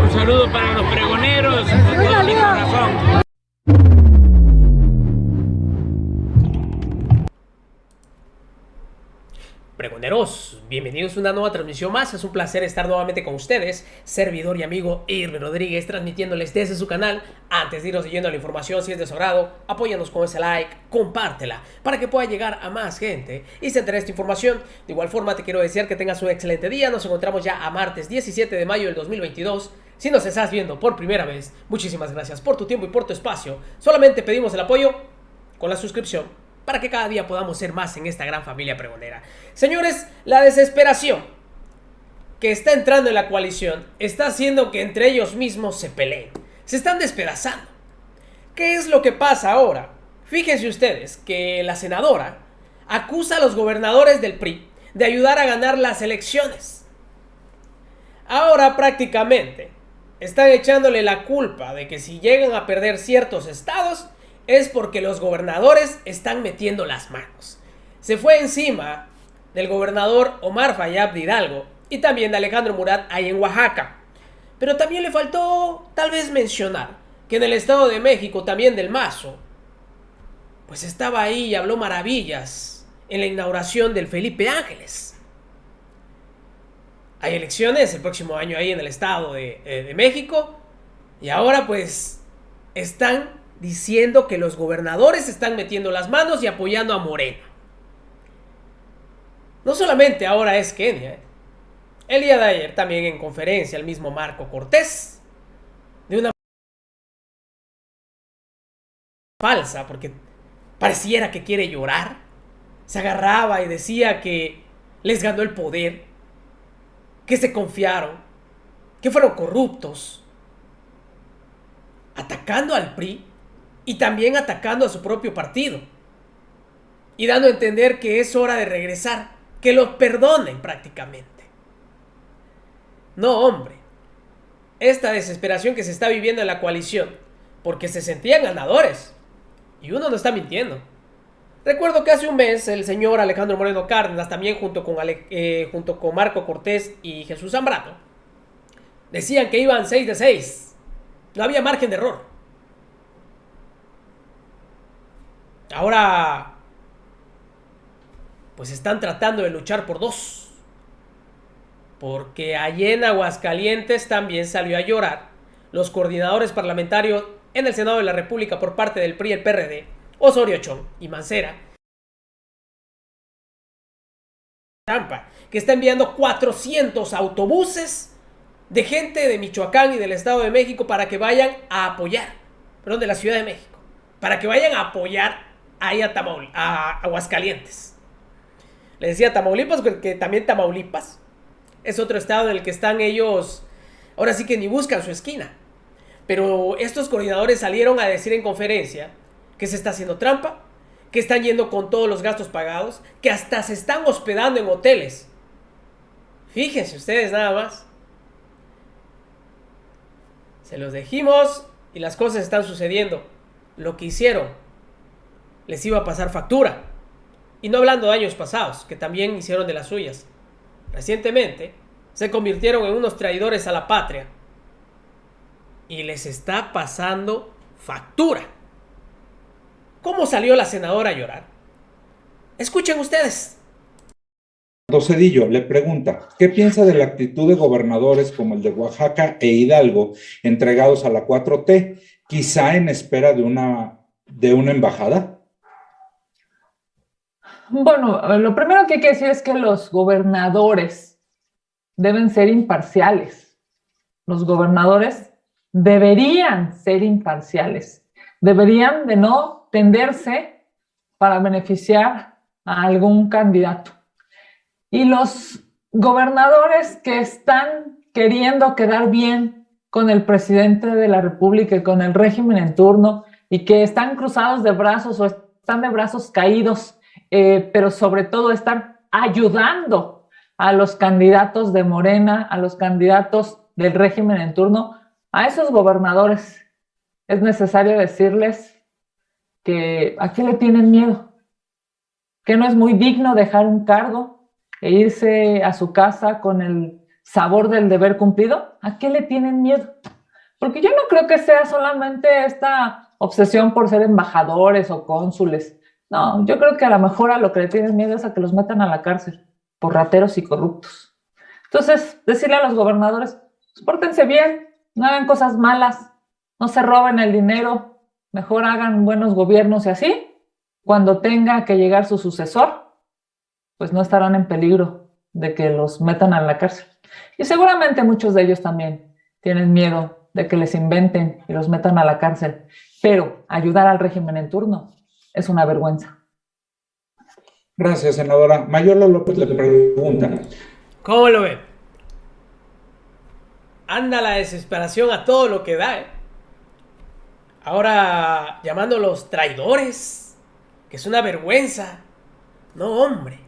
Un saludo para los pregoneros, con todo mi corazón. Pregoneros, bienvenidos a una nueva transmisión más. Es un placer estar nuevamente con ustedes, servidor y amigo Irvin Rodríguez, transmitiéndoles desde su canal. Antes de irnos siguiendo a la información, si es de su agrado, apóyanos con ese like, compártela, para que pueda llegar a más gente y se entere esta información. De igual forma, te quiero desear que tengas un excelente día. Nos encontramos ya a martes 17 de mayo del 2022. Si nos estás viendo por primera vez, muchísimas gracias por tu tiempo y por tu espacio. Solamente pedimos el apoyo con la suscripción, para que cada día podamos ser más en esta gran familia pregonera. Señores, la desesperación que está entrando en la coalición está haciendo que entre ellos mismos se peleen. Se están despedazando. ¿Qué es lo que pasa ahora? Fíjense ustedes que la senadora acusa a los gobernadores del PRI de ayudar a ganar las elecciones. Ahora prácticamente están echándole la culpa de que si llegan a perder ciertos estados es porque los gobernadores están metiendo las manos. Se fue encima del gobernador Omar Fayad de Hidalgo y también de Alejandro Murat ahí en Oaxaca. Pero también le faltó tal vez mencionar que en el Estado de México, también del Mazo, pues estaba ahí y habló maravillas en la inauguración del Felipe Ángeles. Hay elecciones el próximo año ahí en el Estado de México y ahora pues están diciendo que los gobernadores están metiendo las manos y apoyando a Morena. No solamente ahora es Kenia. El día de ayer también en conferencia el mismo Marco Cortés, de una falsa, porque pareciera que quiere llorar, se agarraba y decía que les ganó el poder, que se confiaron, que fueron corruptos, atacando al PRI y también atacando a su propio partido y dando a entender que es hora de regresar, que los perdonen prácticamente. No, hombre, esta desesperación que se está viviendo en la coalición, porque se sentían ganadores, y uno no está mintiendo. Recuerdo que hace un mes el señor Alejandro Moreno Cárdenas, también junto con Marco Cortés y Jesús Zambrano, decían que iban 6 de 6, no había margen de error. Ahora, pues están tratando de luchar por 2. Porque allí en Aguascalientes también salió a llorar los coordinadores parlamentarios en el Senado de la República por parte del PRI y el PRD, Osorio Chong y Mancera, que está enviando 400 autobuses de gente de Michoacán y del Estado de México para que vayan a apoyar, perdón, de la Ciudad de México, para que vayan a apoyar ahí a Aguascalientes. Le decía Tamaulipas porque también Tamaulipas es otro estado en el que están ellos, ahora sí que ni buscan su esquina. Pero estos coordinadores salieron a decir en conferencia que se está haciendo trampa, que están yendo con todos los gastos pagados, que hasta se están hospedando en hoteles. Fíjense ustedes nada más. Se los dijimos y las cosas están sucediendo. Lo que hicieron les iba a pasar factura. Y no hablando de años pasados, que también hicieron de las suyas. Recientemente se convirtieron en unos traidores a la patria. Y les está pasando factura. ¿Cómo salió la senadora a llorar? Escuchen ustedes. Cedillo le pregunta, ¿qué piensa de la actitud de gobernadores como el de Oaxaca e Hidalgo entregados a la 4T, quizá en espera de una embajada? Bueno, lo primero que hay que decir es que los gobernadores deben ser imparciales. Los gobernadores deberían ser imparciales. Deberían de no tenderse para beneficiar a algún candidato. Y los gobernadores que están queriendo quedar bien con el presidente de la República y con el régimen en turno y que están cruzados de brazos o están de brazos caídos, pero sobre todo están ayudando a los candidatos de Morena, a los candidatos del régimen en turno, a esos gobernadores es necesario decirles que a qué le tienen miedo, que no es muy digno dejar un cargo, e irse a su casa con el sabor del deber cumplido? ¿A qué le tienen miedo? Porque yo no creo que sea solamente esta obsesión por ser embajadores o cónsules. No, yo creo que a lo mejor a lo que le tienen miedo es a que los metan a la cárcel por rateros y corruptos. Entonces, decirle a los gobernadores, pues, pórtense bien, no hagan cosas malas, no se roben el dinero, mejor hagan buenos gobiernos y así, cuando tenga que llegar su sucesor, pues no estarán en peligro de que los metan a la cárcel. Y seguramente muchos de ellos también tienen miedo de que les inventen y los metan a la cárcel, pero ayudar al régimen en turno es una vergüenza. Gracias, senadora. Mayolo López le pregunta. ¿Cómo lo ven? Anda la desesperación a todo lo que da, ¿eh? Ahora llamándolos traidores, que es una vergüenza. No, hombre.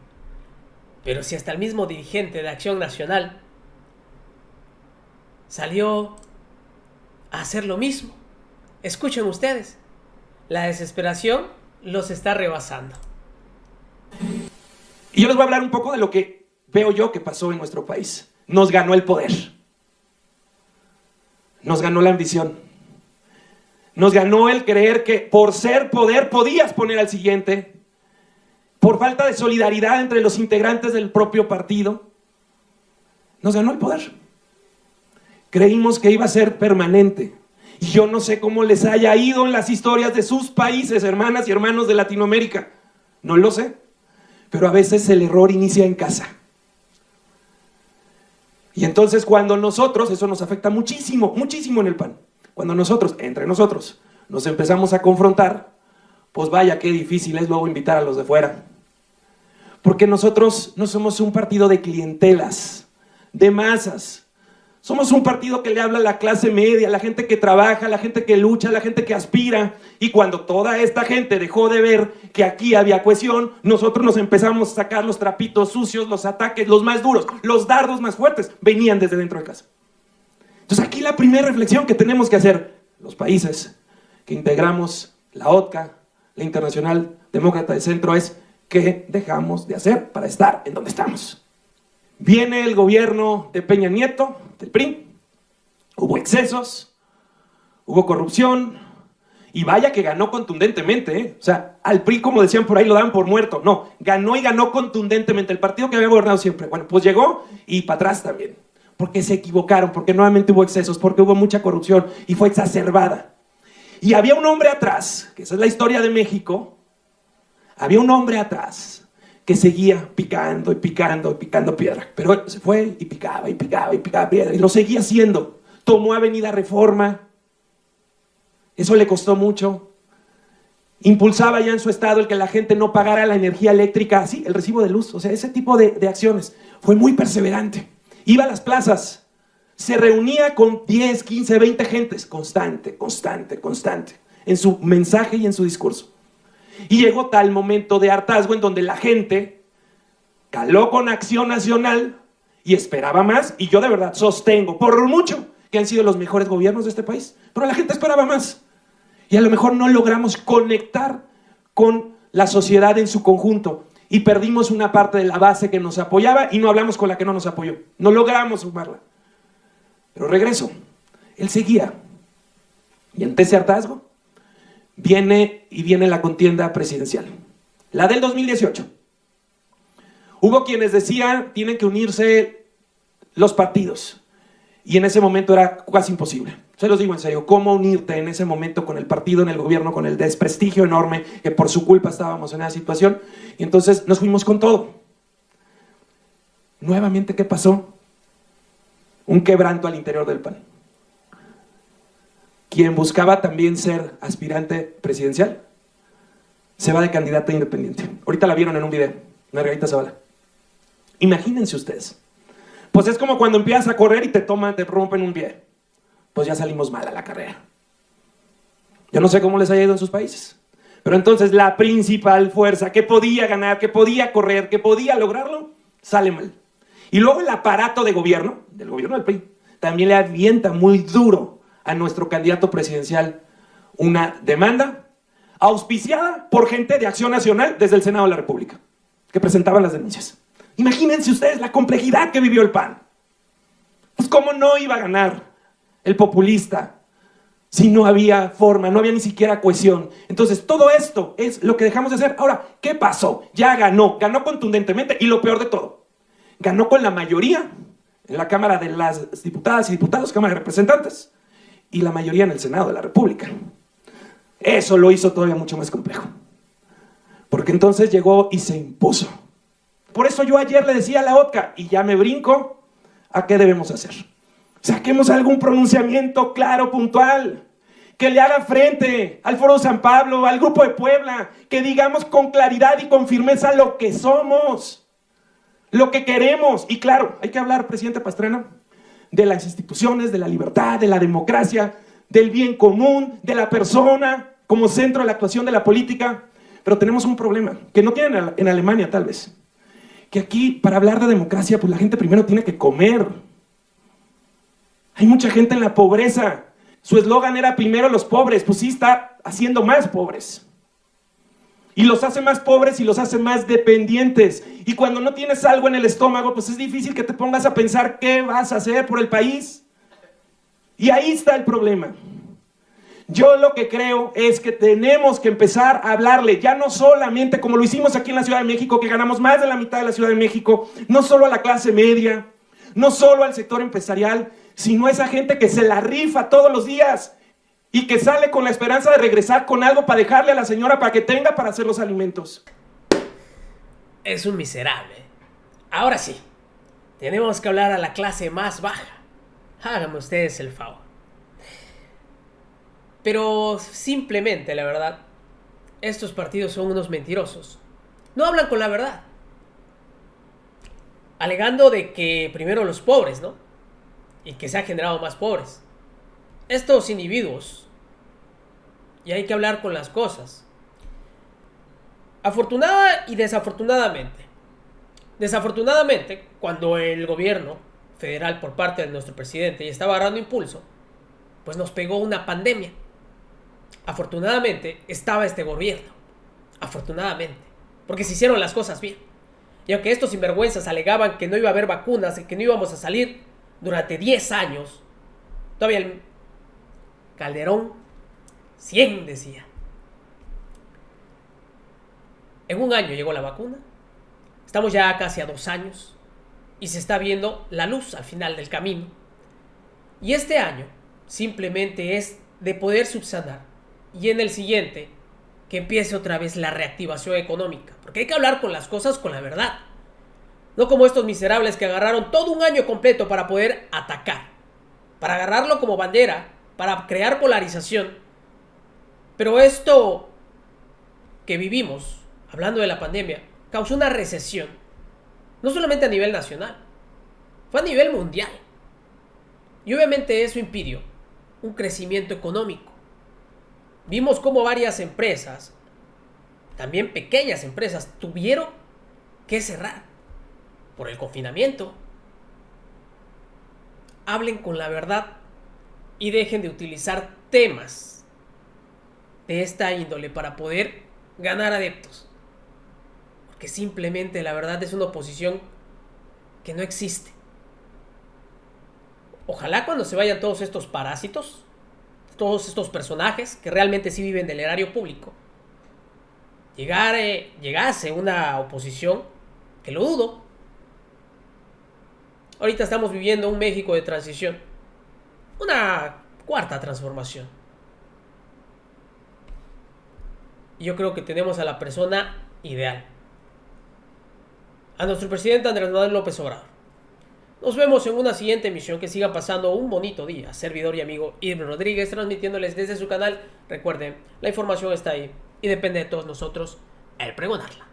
Pero si hasta el mismo dirigente de Acción Nacional salió a hacer lo mismo. Escuchen ustedes, la desesperación los está rebasando. Y yo les voy a hablar un poco de lo que veo yo que pasó en nuestro país. Nos ganó el poder. Nos ganó la ambición. Nos ganó el creer que por ser poder podías poner al siguiente. Por falta de solidaridad entre los integrantes del propio partido. Nos ganó el poder. Creímos que iba a ser permanente. Y yo no sé cómo les haya ido en las historias de sus países, hermanas y hermanos de Latinoamérica. No lo sé. Pero a veces el error inicia en casa. Y entonces cuando nosotros, eso nos afecta muchísimo, muchísimo en el PAN. Cuando nosotros, entre nosotros, nos empezamos a confrontar, pues vaya qué difícil es luego invitar a los de fuera. Porque nosotros no somos un partido de clientelas, de masas. Somos un partido que le habla a la clase media, a la gente que trabaja, a la gente que lucha, a la gente que aspira. Y cuando toda esta gente dejó de ver que aquí había cohesión, nosotros nos empezamos a sacar los trapitos sucios, los ataques, los más duros, los dardos más fuertes, venían desde dentro de casa. Entonces aquí la primera reflexión que tenemos que hacer, los países que integramos la OTCA, la Internacional Demócrata de Centro, es ¿qué dejamos de hacer para estar en donde estamos? Viene el gobierno de Peña Nieto, del PRI, hubo excesos, hubo corrupción, y vaya que ganó contundentemente, ¿eh? O sea, al PRI, como decían por ahí, lo daban por muerto. No, ganó y ganó contundentemente, el partido que había gobernado siempre. Bueno, pues llegó y para atrás también, porque se equivocaron, porque nuevamente hubo excesos, porque hubo mucha corrupción y fue exacerbada. Y había un hombre atrás, que esa es la historia de México, había un hombre atrás que seguía picando y picando y picando piedra, pero se fue y picaba y picaba y picaba piedra y lo seguía haciendo. Tomó Avenida Reforma, eso le costó mucho. Impulsaba ya en su estado el que la gente no pagara la energía eléctrica, sí, el recibo de luz, o sea, ese tipo de acciones. Fue muy perseverante. Iba a las plazas, se reunía con 10, 15, 20 gentes, constante, en su mensaje y en su discurso. Y llegó tal momento de hartazgo en donde la gente caló con Acción Nacional y esperaba más, y yo de verdad sostengo, por mucho, que han sido los mejores gobiernos de este país, pero la gente esperaba más. Y a lo mejor no logramos conectar con la sociedad en su conjunto, y perdimos una parte de la base que nos apoyaba, y no hablamos con la que no nos apoyó. No logramos sumarla. Pero regreso, él seguía, y ante ese hartazgo, viene la contienda presidencial, la del 2018. Hubo quienes decían, tienen que unirse los partidos, y en ese momento era casi imposible. Se los digo en serio, ¿cómo unirte en ese momento con el partido en el gobierno, con el desprestigio enorme, que por su culpa estábamos en esa situación? Y entonces nos fuimos con todo. Nuevamente, ¿qué pasó? Un quebranto al interior del PAN. Quien buscaba también ser aspirante presidencial, se va de candidata independiente. Ahorita la vieron en un video, Margarita Zavala. Imagínense ustedes. Pues es como cuando empiezas a correr y te rompen un pie. Pues ya salimos mal a la carrera. Yo no sé cómo les haya ido en sus países. Pero entonces la principal fuerza que podía ganar, que podía correr, que podía lograrlo, sale mal. Y luego el aparato de gobierno, del gobierno del PRI, también le avienta muy duro a nuestro candidato presidencial una demanda auspiciada por gente de Acción Nacional desde el Senado de la República, que presentaban las denuncias. Imagínense ustedes la complejidad que vivió el PAN. Pues cómo no iba a ganar el populista si no había forma, no había ni siquiera cohesión. Entonces todo esto es lo que dejamos de hacer. Ahora, ¿qué pasó? Ya ganó contundentemente y lo peor de todo, ganó con la mayoría en la Cámara de las Diputadas y Diputados, Cámara de Representantes, y la mayoría en el Senado de la República. Eso lo hizo todavía mucho más complejo, porque entonces llegó y se impuso. Por eso yo ayer le decía a la OTCA, y ya me brinco, ¿a qué debemos hacer? Saquemos algún pronunciamiento claro, puntual, que le haga frente al Foro San Pablo, al Grupo de Puebla, que digamos con claridad y con firmeza lo que somos, lo que queremos. Y claro, hay que hablar, presidente Pastrana, de las instituciones, de la libertad, de la democracia, del bien común, de la persona como centro de la actuación de la política. Pero tenemos un problema, que no tienen en Alemania tal vez, que aquí para hablar de democracia, pues la gente primero tiene que comer. Hay mucha gente en la pobreza. Su eslogan era primero los pobres, pues sí está haciendo más pobres. Y los hace más pobres y los hace más dependientes. Y cuando no tienes algo en el estómago, pues es difícil que te pongas a pensar qué vas a hacer por el país. Y ahí está el problema. Yo lo que creo es que tenemos que empezar a hablarle, ya no solamente como lo hicimos aquí en la Ciudad de México, que ganamos más de la mitad de la Ciudad de México, no solo a la clase media, no solo al sector empresarial, sino a esa gente que se la rifa todos los días y que sale con la esperanza de regresar con algo para dejarle a la señora para que tenga para hacer los alimentos. Es un miserable. Ahora sí, tenemos que hablar a la clase más baja. Háganme ustedes el favor. Pero simplemente, la verdad, estos partidos son unos mentirosos. No hablan con la verdad. Alegando de que primero los pobres, ¿no? Y que se han generado más pobres. Estos individuos, y hay que hablar con las cosas, afortunada y desafortunadamente. Desafortunadamente, cuando el gobierno federal por parte de nuestro presidente ya estaba agarrando impulso, pues nos pegó una pandemia. Afortunadamente estaba este gobierno. Afortunadamente. Porque se hicieron las cosas bien. Y aunque estos sinvergüenzas alegaban que no iba a haber vacunas y que no íbamos a salir durante 10 años, todavía el Calderón 100 decía. En un año llegó la vacuna. Estamos ya casi a 2 años. Y se está viendo la luz al final del camino. Y este año simplemente es de poder subsanar. Y en el siguiente, que empiece otra vez la reactivación económica. Porque hay que hablar con las cosas con la verdad. No como estos miserables que agarraron todo un año completo para poder atacar. Para agarrarlo como bandera. Para crear polarización. Pero esto que vivimos, hablando de la pandemia, causó una recesión. No solamente a nivel nacional. Fue a nivel mundial. Y obviamente eso impidió un crecimiento económico. Vimos cómo varias empresas, también pequeñas empresas, tuvieron que cerrar por el confinamiento. Hablen con la verdad y dejen de utilizar temas de esta índole para poder ganar adeptos. Porque simplemente la verdad es una oposición que no existe. Ojalá cuando se vayan todos estos parásitos, todos estos personajes que realmente sí viven del erario público, llegase una oposición, que lo dudo. Ahorita estamos viviendo un México de transición, una cuarta transformación. Y yo creo que tenemos a la persona ideal, a nuestro presidente Andrés Manuel López Obrador. Nos vemos en una siguiente emisión. Que sigan pasando un bonito día. Servidor y amigo Irving Rodríguez, transmitiéndoles desde su canal. Recuerden, la información está ahí y depende de todos nosotros el pregonarla.